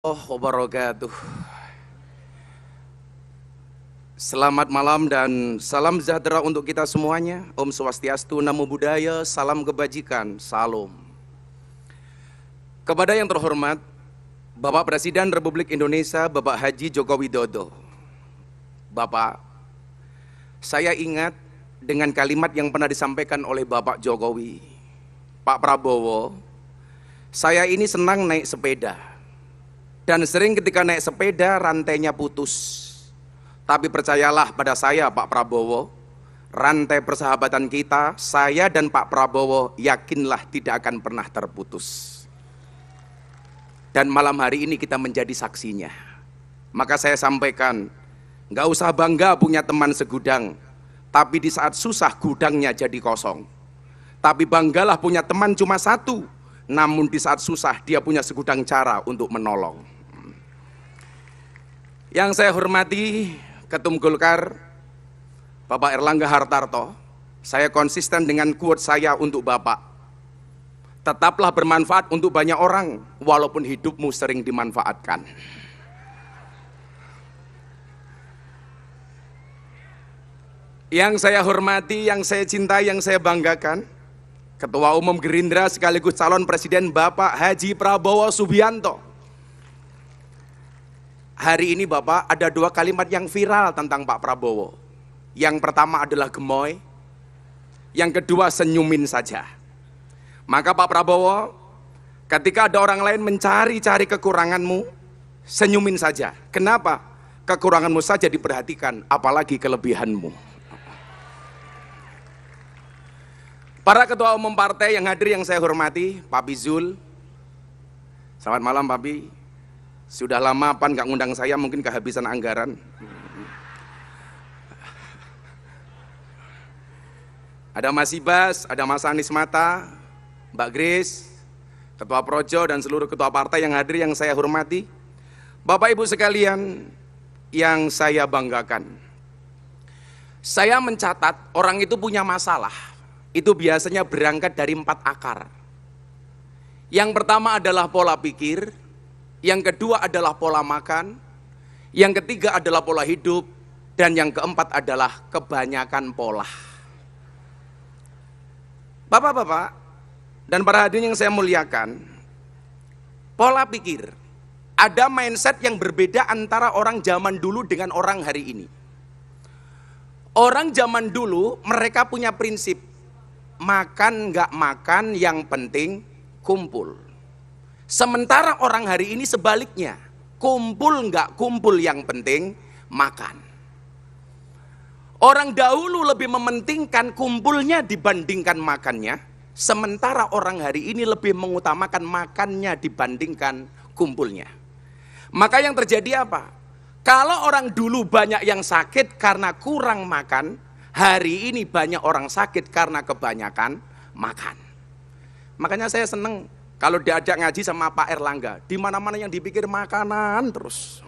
Wabarakatuh. Selamat malam dan salam sejahtera untuk kita semuanya. Om Swastiastu, Namo Buddhaya, salam kebajikan, salam. Kepada yang terhormat Bapak Presiden Republik Indonesia, Bapak Haji Joko Widodo. Bapak, saya ingat dengan kalimat yang pernah disampaikan oleh Bapak Jokowi. Pak Prabowo, saya ini senang naik sepeda. Dan sering ketika naik sepeda rantainya putus. Tapi percayalah pada saya Pak Prabowo, rantai persahabatan kita, saya dan Pak Prabowo yakinlah tidak akan pernah terputus. Dan malam hari ini kita menjadi saksinya. Maka saya sampaikan, nggak usah bangga punya teman segudang, tapi di saat susah gudangnya jadi kosong. Tapi banggalah punya teman cuma satu, namun di saat susah dia punya segudang cara untuk menolong. Yang saya hormati Ketum Golkar Bapak Erlangga Hartarto, saya konsisten dengan quote saya untuk Bapak. Tetaplah bermanfaat untuk banyak orang walaupun hidupmu sering dimanfaatkan. Yang saya hormati, yang saya cintai, yang saya banggakan, Ketua Umum Gerindra sekaligus calon Presiden Bapak Haji Prabowo Subianto. Hari ini Bapak ada dua kalimat yang viral tentang Pak Prabowo. Yang pertama adalah gemoy, yang kedua senyumin saja. Maka Pak Prabowo, ketika ada orang lain mencari-cari kekuranganmu, senyumin saja. Kenapa? Kekuranganmu saja diperhatikan, apalagi kelebihanmu. Para ketua umum partai yang hadir yang saya hormati, Pak Bizul. Selamat malam Pak Bi. Sudah lama Pan nggak ngundang saya, mungkin kehabisan anggaran. Ada Mas Ibas, ada Mas Anies Mata, Mbak Grace, Ketua Projo dan seluruh ketua partai yang hadir yang saya hormati. Bapak Ibu sekalian yang saya banggakan. Saya mencatat orang itu punya masalah. Itu biasanya berangkat dari 4 akar. Yang pertama adalah pola pikir. Yang kedua adalah pola makan, yang ketiga adalah pola hidup, dan yang keempat adalah kebanyakan pola. Bapak-bapak dan para hadirin yang saya muliakan, pola pikir, ada mindset yang berbeda antara orang zaman dulu dengan orang hari ini. Orang zaman dulu mereka punya prinsip, makan nggak makan yang penting kumpul. Sementara orang hari ini sebaliknya, kumpul nggak kumpul yang penting makan. Orang dahulu lebih mementingkan kumpulnya dibandingkan makannya, sementara orang hari ini lebih mengutamakan makannya dibandingkan kumpulnya. Maka yang terjadi apa? Kalau orang dulu banyak yang sakit karena kurang makan, hari ini banyak orang sakit karena kebanyakan makan. Makanya saya seneng kalau diajak ngaji sama Pak Erlangga, di mana-mana yang dipikir makanan terus.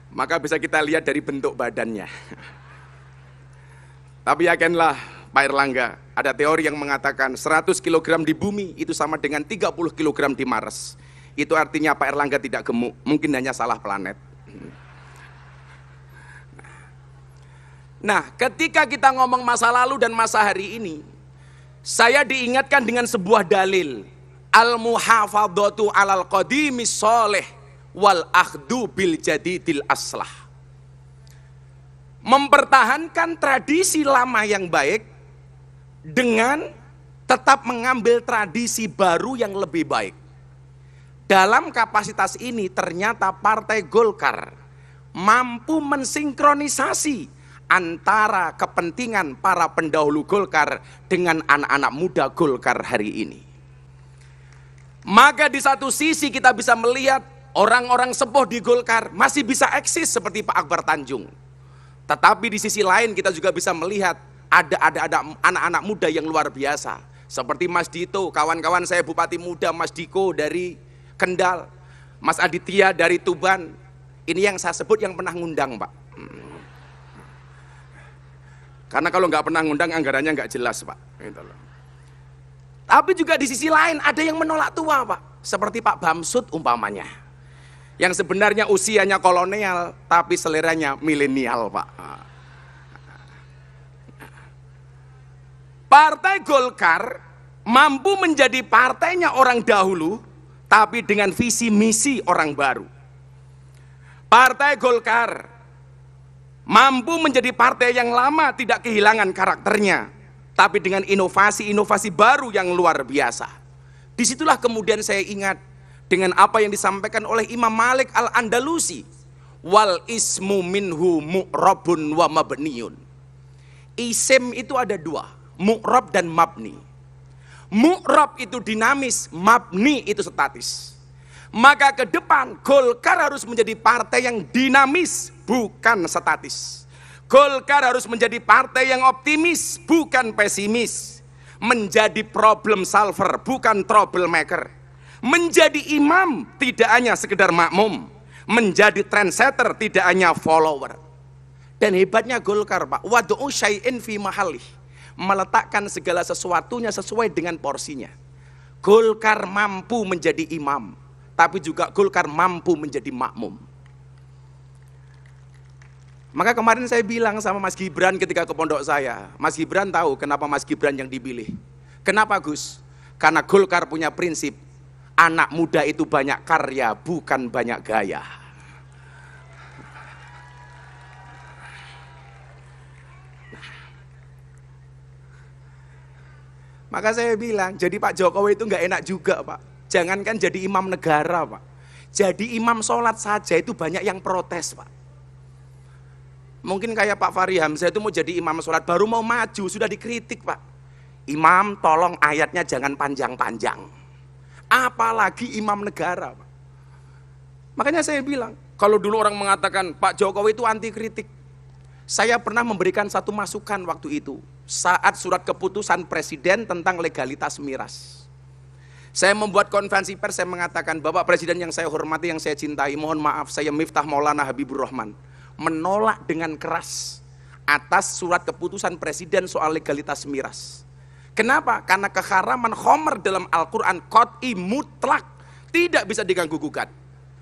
Maka bisa kita lihat dari bentuk badannya. Tapi yakinlah Pak Erlangga, ada teori yang mengatakan 100 kg di bumi itu sama dengan 30 kg di Mars. Itu artinya Pak Erlangga tidak gemuk, mungkin hanya salah planet. Nah, ketika kita ngomong masa lalu dan masa hari ini, saya diingatkan dengan sebuah dalil. Al-muhafadhatu alal qadimis sholeh wal akhdu bil jadidil aslah. Mempertahankan tradisi lama yang baik dengan tetap mengambil tradisi baru yang lebih baik. Dalam kapasitas ini ternyata Partai Golkar mampu mensinkronisasi antara kepentingan para pendahulu Golkar dengan anak-anak muda Golkar hari ini. Maka di satu sisi kita bisa melihat orang-orang sepuh di Golkar masih bisa eksis seperti Pak Akbar Tanjung. Tetapi di sisi lain kita juga bisa melihat ada anak-anak muda yang luar biasa. Seperti Mas Dito, kawan-kawan saya Bupati Muda Mas Diko dari Kendal, Mas Aditya dari Tuban. Ini yang saya sebut yang pernah ngundang Pak. Karena kalau nggak pernah ngundang anggarannya nggak jelas Pak. Gitu loh. Tapi juga di sisi lain ada yang menolak tua Pak. Seperti Pak Bamsud umpamanya. yang sebenarnya usianya kolonial tapi seleranya milenial, Pak. Partai Golkar mampu menjadi partainya orang dahulu tapi dengan visi misi orang baru. Partai Golkar mampu menjadi partai yang lama tidak kehilangan karakternya tapi dengan inovasi-inovasi baru yang luar biasa. Disitulah kemudian saya ingat dengan apa yang disampaikan oleh Imam Malik Al-Andalusi, wal ismu minhu mu'rabun wa mabniun. Isim itu ada dua, mu'rab dan mabni. Mu'rab itu dinamis, mabni itu statis. Maka ke depan Golkar harus menjadi partai yang dinamis, bukan statis. Golkar harus menjadi partai yang optimis, bukan pesimis. Menjadi problem solver, bukan troublemaker. Menjadi imam tidak hanya sekedar makmum, menjadi trendsetter tidak hanya follower. Dan hebatnya Golkar, Pak, wadu'u syai'in fi mahallih, meletakkan segala sesuatunya sesuai dengan porsinya. Golkar mampu menjadi imam, tapi juga Golkar mampu menjadi makmum. Maka kemarin saya bilang sama Mas Gibran ketika ke pondok saya, Mas Gibran tahu kenapa Mas Gibran yang dipilih. Kenapa, Gus? Karena Golkar punya prinsip, anak muda itu banyak karya, bukan banyak gaya. Maka saya bilang, jadi Pak Jokowi itu nggak enak juga, Pak. Jangankan jadi imam negara, Pak. Jadi imam sholat saja itu banyak yang protes, Pak. Mungkin kayak Pak Fahri Hamzah itu mau jadi imam sholat, baru mau maju, sudah dikritik, Pak. Imam tolong ayatnya jangan panjang-panjang. Apalagi imam negara, Pak. Makanya saya bilang, kalau dulu orang mengatakan Pak Jokowi itu anti kritik, saya pernah memberikan satu masukan waktu itu, saat surat keputusan presiden tentang legalitas miras. Saya membuat konferensi pers, saya mengatakan, Bapak Presiden yang saya hormati, yang saya cintai, mohon maaf, saya Miftah Maulana Habibur Rahman menolak dengan keras atas surat keputusan presiden soal legalitas miras. Kenapa? Karena keharaman khamr dalam Al-Quran qat'i mutlak, tidak bisa diganggu-gugat.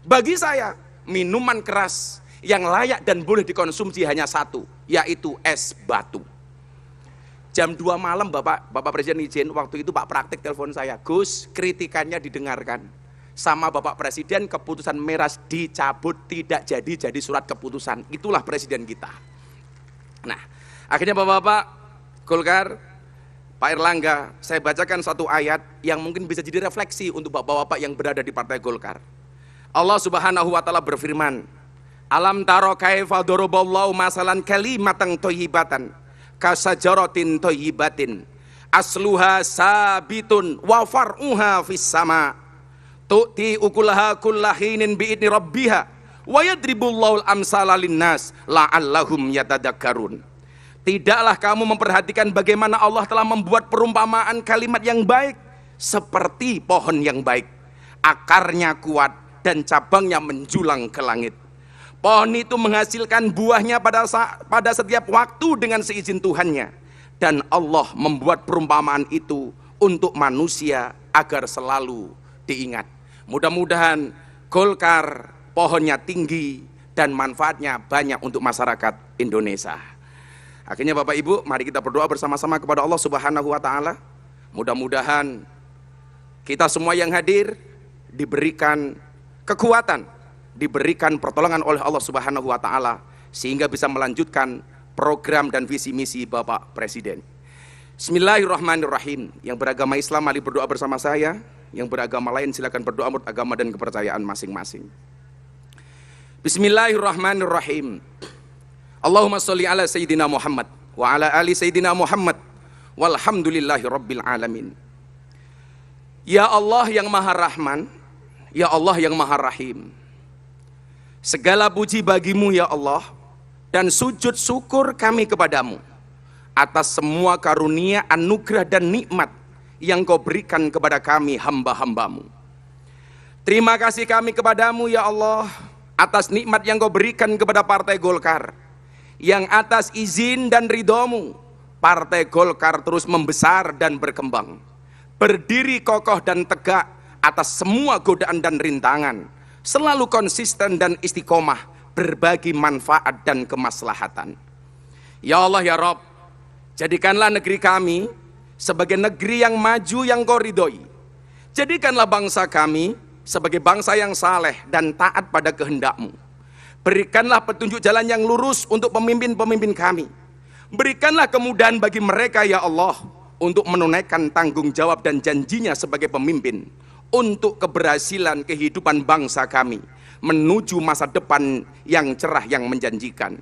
Bagi saya, minuman keras yang layak dan boleh dikonsumsi hanya satu, yaitu es batu. Jam 2 malam Bapak Presiden izin, waktu itu Pak Praktik telepon saya, Gus, kritikannya didengarkan sama Bapak Presiden, keputusan miras dicabut, tidak jadi surat keputusan. Itulah presiden kita. Nah, akhirnya Bapak-bapak Golkar, Pak Erlangga, saya bacakan satu ayat yang mungkin bisa jadi refleksi untuk bapak-bapak yang berada di Partai Golkar. Allah Subhanahu wa taala berfirman, Alam taro kaifa daraballahu masalan kalimatan thayyibatan kasajaratin thayyibatin asluha sabitun wa far'uha fis sama tu'ti ukulaha kullahinin bi'idni rabbiha wa yadribullahu al-amsala linnas la'allahum yatadakkarun. Tidaklah kamu memperhatikan bagaimana Allah telah membuat perumpamaan kalimat yang baik seperti pohon yang baik, akarnya kuat dan cabangnya menjulang ke langit. Pohon itu menghasilkan buahnya pada setiap waktu dengan seizin Tuhannya, dan Allah membuat perumpamaan itu untuk manusia agar selalu diingat. Mudah-mudahan Golkar pohonnya tinggi dan manfaatnya banyak untuk masyarakat Indonesia. Akhirnya Bapak Ibu, mari kita berdoa bersama-sama kepada Allah Subhanahu wa taala. Mudah-mudahan kita semua yang hadir diberikan kekuatan, diberikan pertolongan oleh Allah Subhanahu wa taala sehingga bisa melanjutkan program dan visi misi Bapak Presiden. Bismillahirrahmanirrahim. Yang beragama Islam mari berdoa bersama saya, yang beragama lain silakan berdoa menurut agama dan kepercayaan masing-masing. Bismillahirrahmanirrahim. Allahumma sholli ala sayyidina Muhammad wa ala ali sayyidina Muhammad walhamdulillahi rabbil alamin. Ya Allah yang Maha Rahman, ya Allah yang Maha Rahim, segala puji bagimu ya Allah, dan sujud syukur kami kepadamu atas semua karunia, anugerah dan nikmat yang kau berikan kepada kami hamba-hambamu. Terima kasih kami kepadamu ya Allah atas nikmat yang kau berikan kepada Partai Golkar, yang atas izin dan ridhomu Partai Golkar terus membesar dan berkembang, berdiri kokoh dan tegak atas semua godaan dan rintangan, selalu konsisten dan istiqomah berbagi manfaat dan kemaslahatan. Ya Allah ya Rabb, jadikanlah negeri kami sebagai negeri yang maju yang Kau ridhoi. Jadikanlah bangsa kami sebagai bangsa yang saleh dan taat pada kehendak-Mu. Berikanlah petunjuk jalan yang lurus untuk pemimpin-pemimpin kami. Berikanlah kemudahan bagi mereka ya Allah untuk menunaikan tanggung jawab dan janjinya sebagai pemimpin untuk keberhasilan kehidupan bangsa kami menuju masa depan yang cerah yang menjanjikan.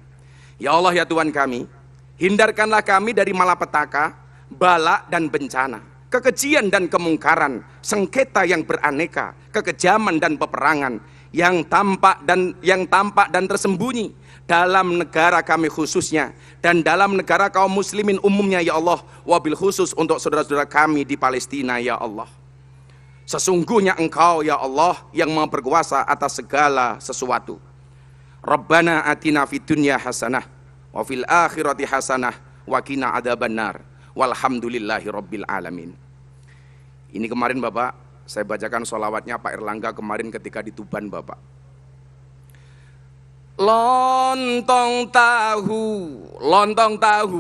Ya Allah ya Tuhan kami, hindarkanlah kami dari malapetaka, bala dan bencana, kekejian dan kemungkaran, sengketa yang beraneka, kekejaman dan peperangan yang tampak dan tersembunyi dalam negara kami khususnya dan dalam negara kaum muslimin umumnya ya Allah, wabil khusus untuk saudara-saudara kami di Palestina ya Allah. Sesungguhnya Engkau ya Allah yang Maha berkuasa atas segala sesuatu. Rabbana atina fid dunya hasanah wa fil akhirati hasanah wa qina adzabannar. Walhamdulillahi rabbil alamin. Ini kemarin Bapak, saya bacakan sholawatnya Pak Erlangga kemarin ketika di Tuban Bapak. Lontong tahu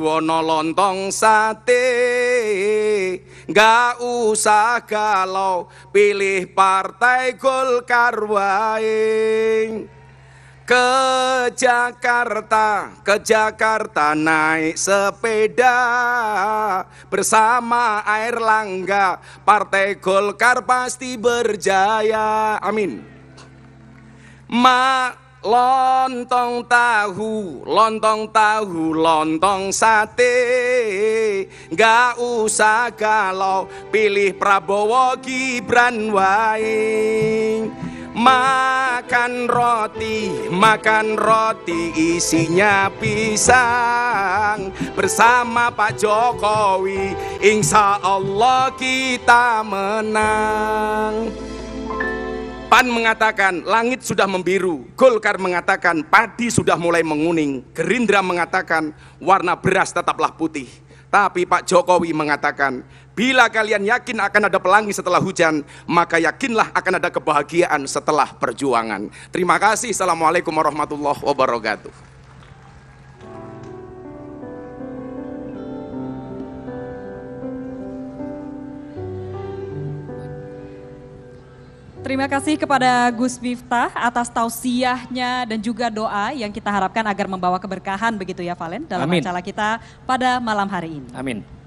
ono lontong sate, gak usah galau pilih partai Golkar wae. Ke Jakarta naik sepeda bersama Airlangga, partai Golkar pasti berjaya, amin. Lontong tahu, lontong sate, gak usah galau pilih Prabowo Gibran wae. Makan roti isinya pisang bersama Pak Jokowi, insya Allah kita menang. PAN mengatakan langit sudah membiru, Golkar mengatakan padi sudah mulai menguning, Gerindra mengatakan warna beras tetaplah putih. Tapi Pak Jokowi mengatakan, bila kalian yakin akan ada pelangi setelah hujan, maka yakinlah akan ada kebahagiaan setelah perjuangan. Terima kasih. Assalamualaikum warahmatullahi wabarakatuh. Terima kasih kepada Gus Miftah atas tausiahnya dan juga doa yang kita harapkan agar membawa keberkahan begitu ya Valen dalam acara kita pada malam hari ini. Amin.